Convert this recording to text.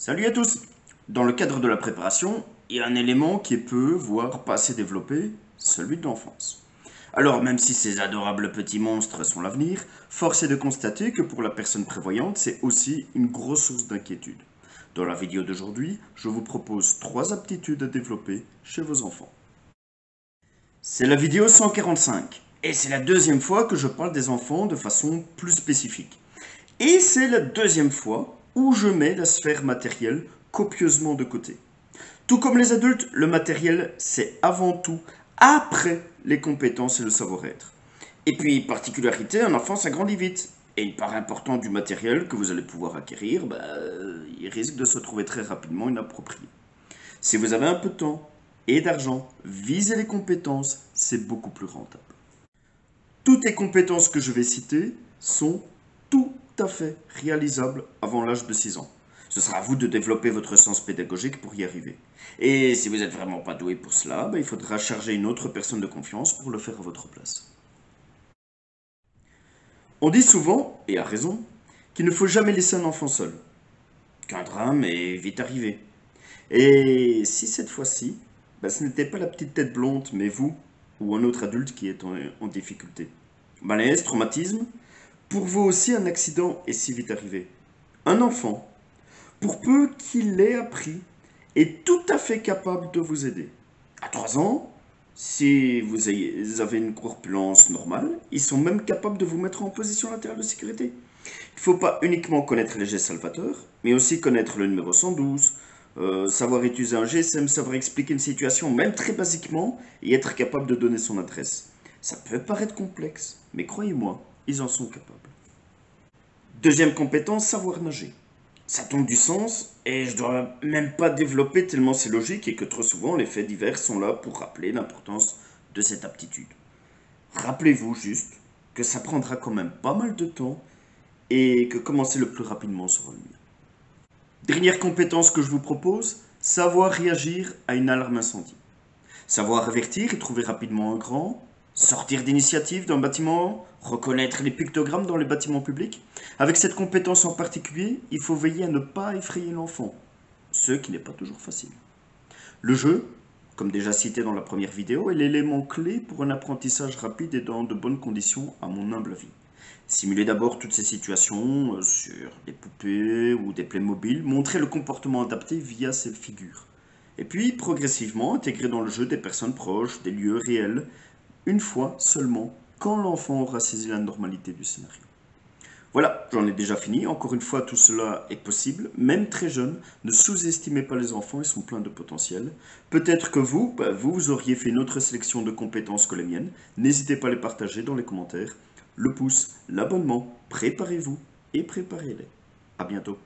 Salut à tous! Dans le cadre de la préparation, il y a un élément qui est peu, voire pas assez développé, celui de l'enfance. Alors même si ces adorables petits monstres sont l'avenir, force est de constater que pour la personne prévoyante, c'est aussi une grosse source d'inquiétude. Dans la vidéo d'aujourd'hui, je vous propose 3 aptitudes à développer chez vos enfants. C'est la vidéo 145, et c'est la deuxième fois que je parle des enfants de façon plus spécifique. Et c'est la deuxième fois où je mets la sphère matérielle copieusement de côté. Tout comme les adultes, le matériel, c'est avant tout après les compétences et le savoir-être. Et puis, particularité, un enfant s'agrandit vite. Et une part importante du matériel que vous allez pouvoir acquérir, il risque de se trouver très rapidement inapproprié. Si vous avez un peu de temps et d'argent, visez les compétences, c'est beaucoup plus rentable. Toutes les compétences que je vais citer sont tout à fait réalisables avant l'âge de 6 ans. Ce sera à vous de développer votre sens pédagogique pour y arriver. Et si vous n'êtes vraiment pas doué pour cela, il faudra charger une autre personne de confiance pour le faire à votre place. On dit souvent, et à raison, qu'il ne faut jamais laisser un enfant seul, qu'un drame est vite arrivé. Et si cette fois-ci, ce n'était pas la petite tête blonde, mais vous ou un autre adulte qui est en difficulté. Malaise, traumatisme, pour vous aussi un accident est si vite arrivé. Un enfant, pour peu qu'il l'ait appris, est tout à fait capable de vous aider. À 3 ans, si vous avez une corpulence normale, ils sont même capables de vous mettre en position latérale de sécurité. Il ne faut pas uniquement connaître les gestes salvateurs, mais aussi connaître le numéro 112, savoir utiliser un GSM, savoir expliquer une situation, même très basiquement, et être capable de donner son adresse. Ça peut paraître complexe, mais croyez-moi, ils en sont capables. Deuxième compétence, savoir nager. Ça tombe du sens, et je dois même pas développer tellement c'est logique et que trop souvent les faits divers sont là pour rappeler l'importance de cette aptitude. Rappelez-vous juste que ça prendra quand même pas mal de temps et que commencer le plus rapidement sera le mieux. Dernière compétence que je vous propose, savoir réagir à une alarme incendie. Savoir avertir et trouver rapidement un grand, sortir d'initiative d'un bâtiment, reconnaître les pictogrammes dans les bâtiments publics. Avec cette compétence en particulier, il faut veiller à ne pas effrayer l'enfant, ce qui n'est pas toujours facile. Le jeu, comme déjà cité dans la première vidéo, est l'élément clé pour un apprentissage rapide et dans de bonnes conditions à mon humble avis. Simulez d'abord toutes ces situations sur des poupées ou des Playmobil, montrez le comportement adapté via ces figures. Et puis, progressivement, intégrer dans le jeu des personnes proches, des lieux réels, une fois seulement, quand l'enfant aura saisi la normalité du scénario. Voilà, j'en ai déjà fini. Encore une fois, tout cela est possible, même très jeune. Ne sous-estimez pas les enfants, ils sont pleins de potentiel. Peut-être que vous auriez fait une autre sélection de compétences que les miennes. N'hésitez pas à les partager dans les commentaires. Le pouce, l'abonnement, préparez-vous et préparez-les. À bientôt.